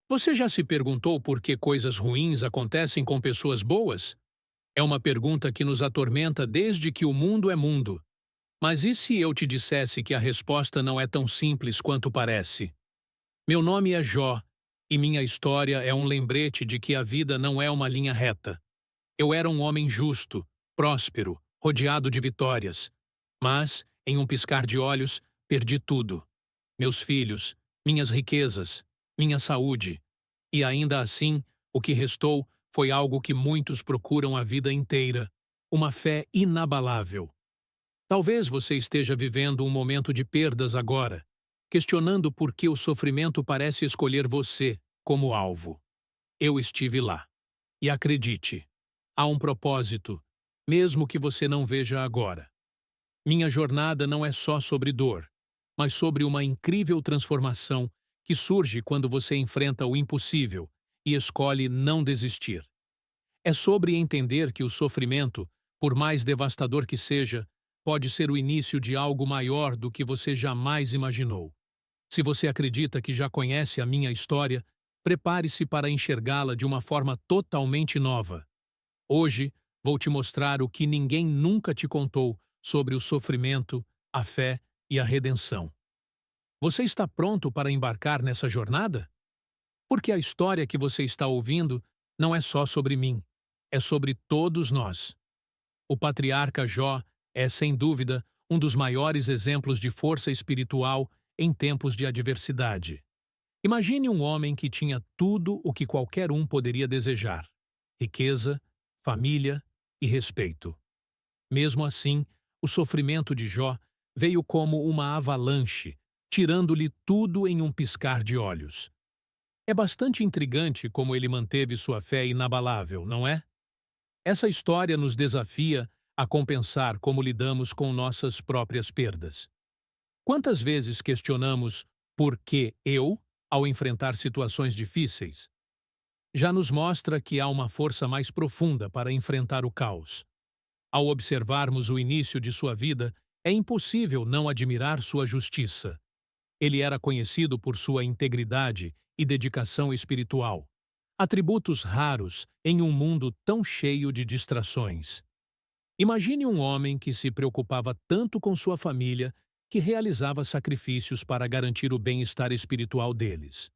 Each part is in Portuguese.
Você já se perguntou por que coisas ruins acontecem com pessoas boas? É uma pergunta que nos atormenta desde que o mundo é mundo. Mas e se eu te dissesse que a resposta não é tão simples quanto parece? Meu nome é Jó, e minha história é um lembrete de que a vida não é uma linha reta. Eu era um homem justo, próspero, rodeado de vitórias. Mas, em um piscar de olhos, perdi tudo. Meus filhos, minhas riquezas, minha saúde. E ainda assim, o que restou foi algo que muitos procuram a vida inteira: uma fé inabalável. Talvez você esteja vivendo um momento de perdas agora, questionando por que o sofrimento parece escolher você como alvo. Eu estive lá. E acredite, há um propósito, mesmo que você não veja agora. Minha jornada não é só sobre dor, mas sobre uma incrível transformação que surge quando você enfrenta o impossível e escolhe não desistir. É sobre entender que o sofrimento, por mais devastador que seja, pode ser o início de algo maior do que você jamais imaginou. Se você acredita que já conhece a minha história, prepare-se para enxergá-la de uma forma totalmente nova. Hoje, vou te mostrar o que ninguém nunca te contou sobre o sofrimento, a fé e a redenção. Você está pronto para embarcar nessa jornada? Porque a história que você está ouvindo não é só sobre mim, é sobre todos nós. O patriarca Jó é, sem dúvida, um dos maiores exemplos de força espiritual em tempos de adversidade. Imagine um homem que tinha tudo o que qualquer um poderia desejar: riqueza, família e respeito. Mesmo assim, o sofrimento de Jó veio como uma avalanche, tirando-lhe tudo em um piscar de olhos. É bastante intrigante como ele manteve sua fé inabalável, não é? Essa história nos desafia a compensar como lidamos com nossas próprias perdas. Quantas vezes questionamos por que eu, ao enfrentar situações difíceis? Já nos mostra que há uma força mais profunda para enfrentar o caos. Ao observarmos o início de sua vida, é impossível não admirar sua justiça. Ele era conhecido por sua integridade e dedicação espiritual, atributos raros em um mundo tão cheio de distrações. Imagine um homem que se preocupava tanto com sua família que realizava sacrifícios para garantir o bem-estar espiritual deles.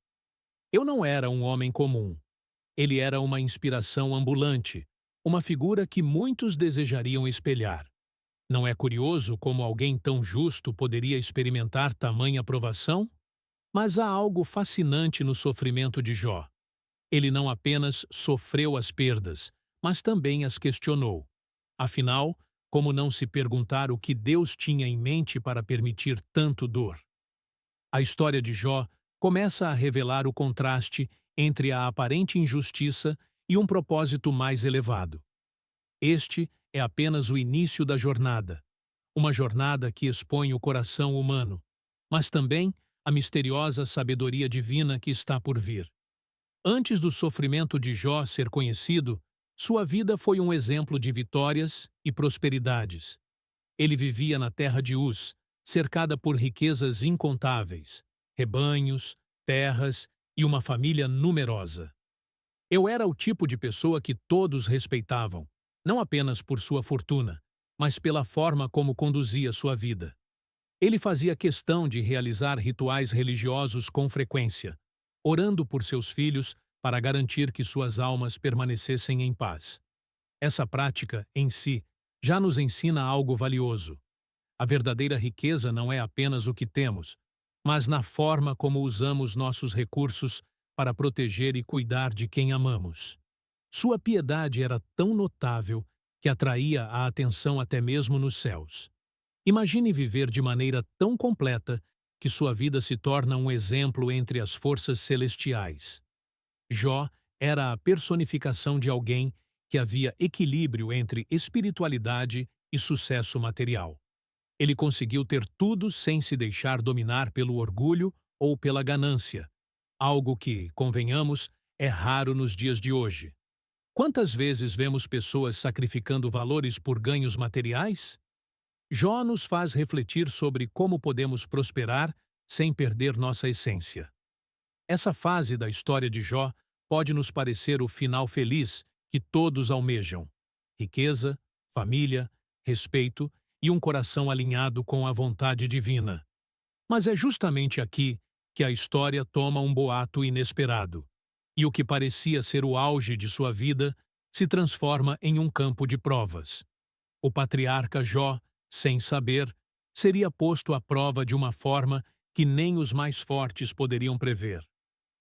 Eu não era um homem comum. Ele era uma inspiração ambulante, uma figura que muitos desejariam espelhar. Não é curioso como alguém tão justo poderia experimentar tamanha aprovação? Mas há algo fascinante no sofrimento de Jó. Ele não apenas sofreu as perdas, mas também as questionou. Afinal, como não se perguntar o que Deus tinha em mente para permitir tanto dor? A história de Jó começa a revelar o contraste entre a aparente injustiça e um propósito mais elevado. Este é apenas o início da jornada, uma jornada que expõe o coração humano, mas também a misteriosa sabedoria divina que está por vir. Antes do sofrimento de Jó ser conhecido, sua vida foi um exemplo de vitórias e prosperidades. Ele vivia na terra de Uz, cercada por riquezas incontáveis, rebanhos, terras e uma família numerosa. Eu era o tipo de pessoa que todos respeitavam, não apenas por sua fortuna, mas pela forma como conduzia sua vida. Ele fazia questão de realizar rituais religiosos com frequência, orando por seus filhos para garantir que suas almas permanecessem em paz. Essa prática, em si, já nos ensina algo valioso. A verdadeira riqueza não é apenas o que temos, mas na forma como usamos nossos recursos para proteger e cuidar de quem amamos. Sua piedade era tão notável que atraía a atenção até mesmo nos céus. Imagine viver de maneira tão completa que sua vida se torna um exemplo entre as forças celestiais. Jó era a personificação de alguém que havia equilíbrio entre espiritualidade e sucesso material. Ele conseguiu ter tudo sem se deixar dominar pelo orgulho ou pela ganância, algo que, convenhamos, é raro nos dias de hoje. Quantas vezes vemos pessoas sacrificando valores por ganhos materiais? Jó nos faz refletir sobre como podemos prosperar sem perder nossa essência. Essa fase da história de Jó pode nos parecer o final feliz que todos almejam: riqueza, família, respeito e um coração alinhado com a vontade divina. Mas é justamente aqui que a história toma um boato inesperado, e o que parecia ser o auge de sua vida se transforma em um campo de provas. O patriarca Jó, sem saber, seria posto à prova de uma forma que nem os mais fortes poderiam prever.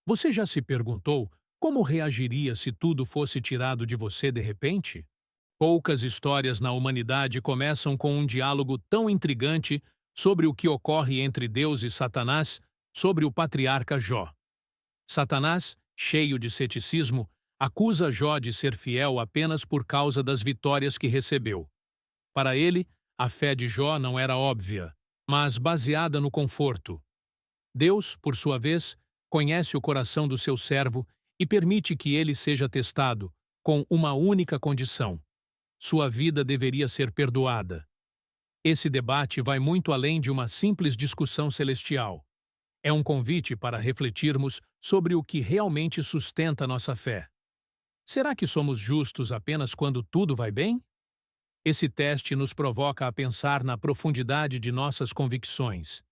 Você já se perguntou como reagiria se tudo fosse tirado de você de repente? Poucas histórias na humanidade começam com um diálogo tão intrigante sobre o que ocorre entre Deus e Satanás sobre o patriarca Jó. Satanás, cheio de ceticismo, acusa Jó de ser fiel apenas por causa das vitórias que recebeu. Para ele, a fé de Jó não era óbvia, mas baseada no conforto. Deus, por sua vez, conhece o coração do seu servo e permite que ele seja testado, com uma única condição: sua vida deveria ser perdoada. Esse debate vai muito além de uma simples discussão celestial. É um convite para refletirmos sobre o que realmente sustenta nossa fé. Será que somos justos apenas quando tudo vai bem? Esse teste nos provoca a pensar na profundidade de nossas convicções.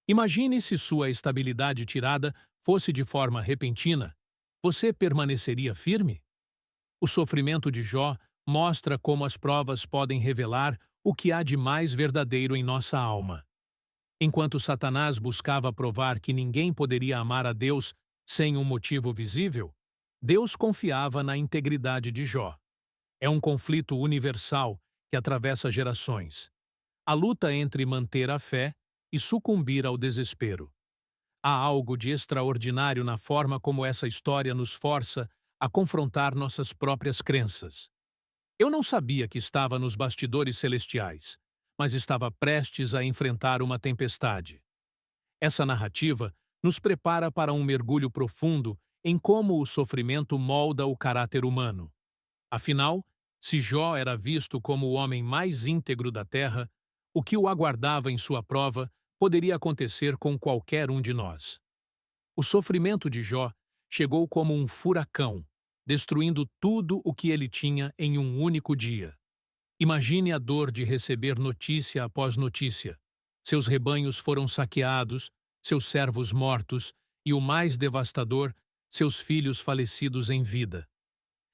Imagine se sua estabilidade tirada fosse de forma repentina. Você permaneceria firme? O sofrimento de Jó mostra como as provas podem revelar o que há de mais verdadeiro em nossa alma. Enquanto Satanás buscava provar que ninguém poderia amar a Deus sem um motivo visível, Deus confiava na integridade de Jó. É um conflito universal que atravessa gerações. A luta entre manter a fé e sucumbir ao desespero. Há algo de extraordinário na forma como essa história nos força a confrontar nossas próprias crenças. Eu não sabia que estava nos bastidores celestiais, mas estava prestes a enfrentar uma tempestade. Essa narrativa nos prepara para um mergulho profundo em como o sofrimento molda o caráter humano. Afinal, se Jó era visto como o homem mais íntegro da terra, o que o aguardava em sua prova poderia acontecer com qualquer um de nós. O sofrimento de Jó chegou como um furacão, destruindo tudo o que ele tinha em um único dia. Imagine a dor de receber notícia após notícia. Seus rebanhos foram saqueados, seus servos mortos e, o mais devastador, seus filhos falecidos em vida.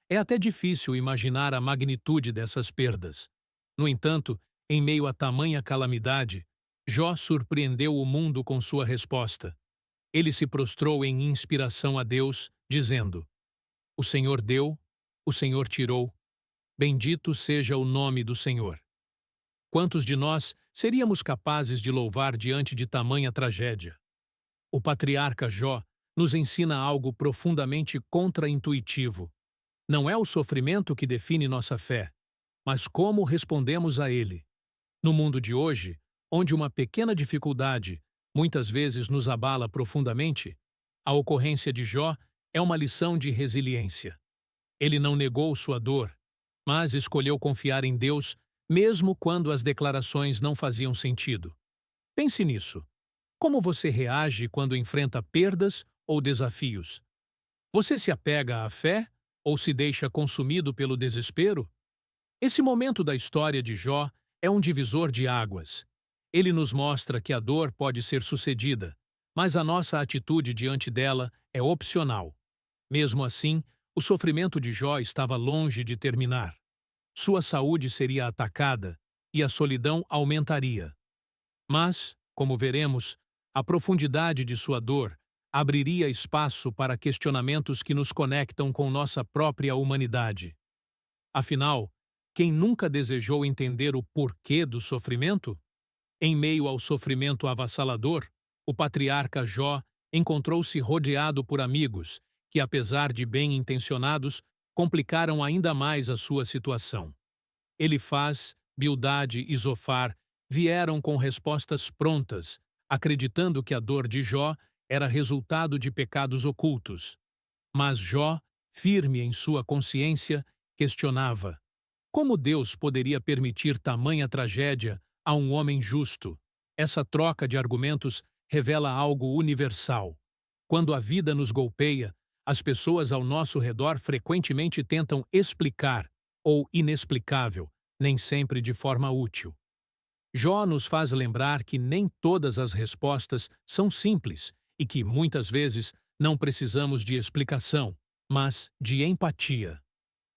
É até difícil imaginar a magnitude dessas perdas. No entanto, em meio a tamanha calamidade, Jó surpreendeu o mundo com sua resposta. Ele se prostrou em inspiração a Deus, dizendo: "O Senhor deu, o Senhor tirou. Bendito seja o nome do Senhor." Quantos de nós seríamos capazes de louvar diante de tamanha tragédia? O patriarca Jó nos ensina algo profundamente contraintuitivo. Não é o sofrimento que define nossa fé, mas como respondemos a ele. No mundo de hoje, onde uma pequena dificuldade muitas vezes nos abala profundamente, a ocorrência de Jó é uma lição de resiliência. Ele não negou sua dor, mas escolheu confiar em Deus mesmo quando as declarações não faziam sentido. Pense nisso. Como você reage quando enfrenta perdas ou desafios? Você se apega à fé ou se deixa consumido pelo desespero? Esse momento da história de Jó é um divisor de águas. Ele nos mostra que a dor pode ser sucedida, mas a nossa atitude diante dela é opcional. Mesmo assim, o sofrimento de Jó estava longe de terminar. Sua saúde seria atacada e a solidão aumentaria. Mas, como veremos, a profundidade de sua dor abriria espaço para questionamentos que nos conectam com nossa própria humanidade. Afinal, quem nunca desejou entender o porquê do sofrimento? Em meio ao sofrimento avassalador, o patriarca Jó encontrou-se rodeado por amigos que, apesar de bem-intencionados, complicaram ainda mais a sua situação. Elifaz, Bildade e Zofar vieram com respostas prontas, acreditando que a dor de Jó era resultado de pecados ocultos. Mas Jó, firme em sua consciência, questionava: como Deus poderia permitir tamanha tragédia a um homem justo? Essa troca de argumentos revela algo universal. Quando a vida nos golpeia, as pessoas ao nosso redor frequentemente tentam explicar ou inexplicável, nem sempre de forma útil. Jó nos faz lembrar que nem todas as respostas são simples e que, muitas vezes, não precisamos de explicação, mas de empatia.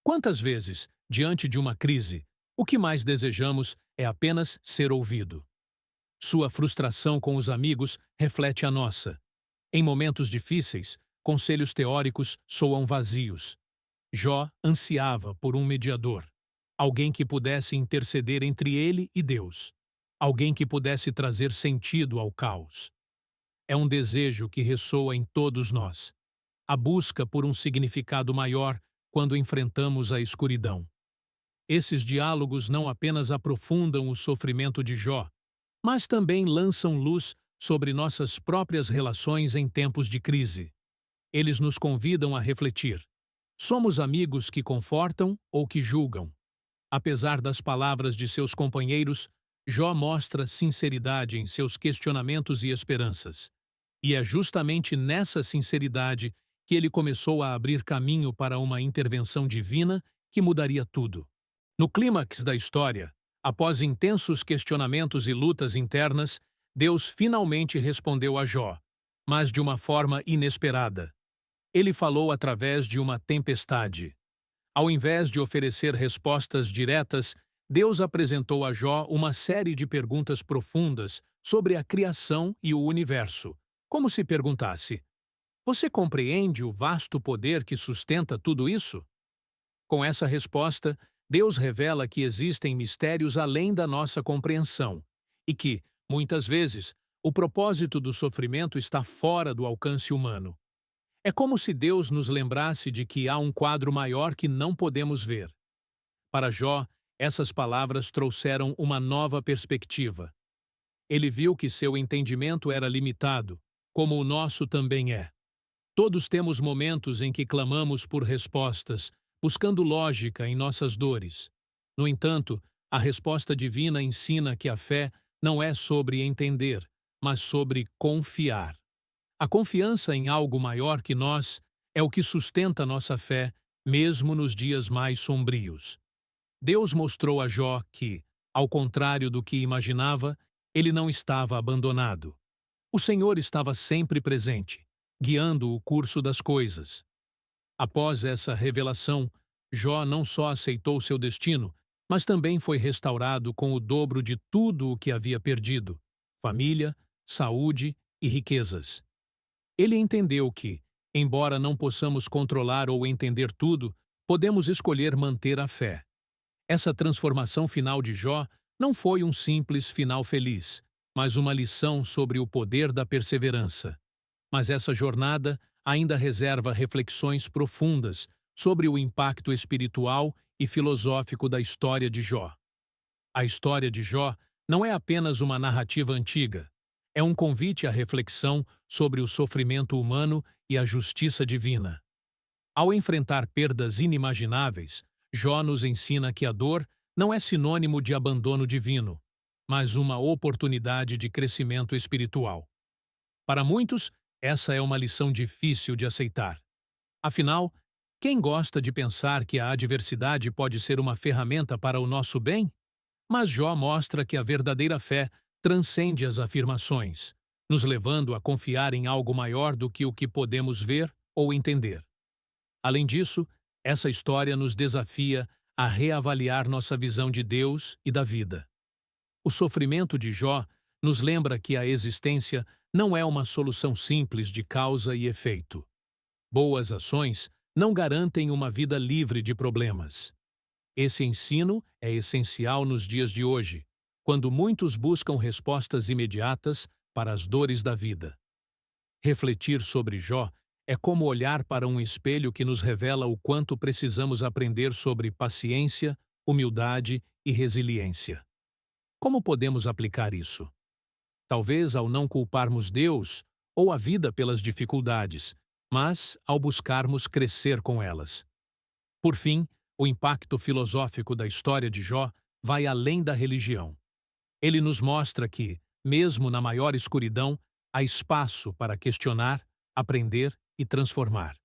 Quantas vezes, diante de uma crise, o que mais desejamos é apenas ser ouvido? Sua frustração com os amigos reflete a nossa. Em momentos difíceis, conselhos teóricos soam vazios. Jó ansiava por um mediador, alguém que pudesse interceder entre ele e Deus, alguém que pudesse trazer sentido ao caos. É um desejo que ressoa em todos nós, a busca por um significado maior quando enfrentamos a escuridão. Esses diálogos não apenas aprofundam o sofrimento de Jó, mas também lançam luz sobre nossas próprias relações em tempos de crise. Eles nos convidam a refletir. Somos amigos que confortam ou que julgam? Apesar das palavras de seus companheiros, Jó mostra sinceridade em seus questionamentos e esperanças. E é justamente nessa sinceridade que ele começou a abrir caminho para uma intervenção divina que mudaria tudo. No clímax da história, após intensos questionamentos e lutas internas, Deus finalmente respondeu a Jó, mas de uma forma inesperada. Ele falou através de uma tempestade. Ao invés de oferecer respostas diretas, Deus apresentou a Jó uma série de perguntas profundas sobre a criação e o universo, como se perguntasse: você compreende o vasto poder que sustenta tudo isso? Com essa resposta, Deus revela que existem mistérios além da nossa compreensão e que, muitas vezes, o propósito do sofrimento está fora do alcance humano. É como se Deus nos lembrasse de que há um quadro maior que não podemos ver. Para Jó, essas palavras trouxeram uma nova perspectiva. Ele viu que seu entendimento era limitado, como o nosso também é. Todos temos momentos em que clamamos por respostas, buscando lógica em nossas dores. No entanto, a resposta divina ensina que a fé não é sobre entender, mas sobre confiar. A confiança em algo maior que nós é o que sustenta nossa fé, mesmo nos dias mais sombrios. Deus mostrou a Jó que, ao contrário do que imaginava, ele não estava abandonado. O Senhor estava sempre presente, guiando o curso das coisas. Após essa revelação, Jó não só aceitou seu destino, mas também foi restaurado com o dobro de tudo o que havia perdido: família, saúde e riquezas. Ele entendeu que, embora não possamos controlar ou entender tudo, podemos escolher manter a fé. Essa transformação final de Jó não foi um simples final feliz, mas uma lição sobre o poder da perseverança. Mas essa jornada ainda reserva reflexões profundas sobre o impacto espiritual e filosófico da história de Jó. A história de Jó não é apenas uma narrativa antiga, é um convite à reflexão sobre o sofrimento humano e a justiça divina. Ao enfrentar perdas inimagináveis, Jó nos ensina que a dor não é sinônimo de abandono divino, mas uma oportunidade de crescimento espiritual. Para muitos, essa é uma lição difícil de aceitar. Afinal, quem gosta de pensar que a adversidade pode ser uma ferramenta para o nosso bem? Mas Jó mostra que a verdadeira fé transcende as afirmações, nos levando a confiar em algo maior do que o que podemos ver ou entender. Além disso, essa história nos desafia a reavaliar nossa visão de Deus e da vida. O sofrimento de Jó nos lembra que a existência não é uma solução simples de causa e efeito. Boas ações não garantem uma vida livre de problemas. Esse ensino é essencial nos dias de hoje, quando muitos buscam respostas imediatas para as dores da vida. Refletir sobre Jó é como olhar para um espelho que nos revela o quanto precisamos aprender sobre paciência, humildade e resiliência. Como podemos aplicar isso? Talvez ao não culparmos Deus ou a vida pelas dificuldades, mas ao buscarmos crescer com elas. Por fim, o impacto filosófico da história de Jó vai além da religião. Ele nos mostra que, mesmo na maior escuridão, há espaço para questionar, aprender e transformar.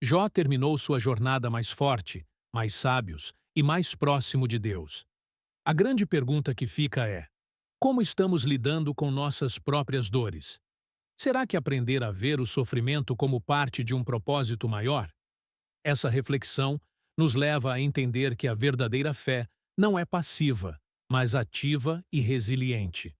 Jó terminou sua jornada mais forte, mais sábios e mais próximo de Deus. A grande pergunta que fica é: como estamos lidando com nossas próprias dores? Será que aprender a ver o sofrimento como parte de um propósito maior? Essa reflexão nos leva a entender que a verdadeira fé não é passiva, mas ativa e resiliente.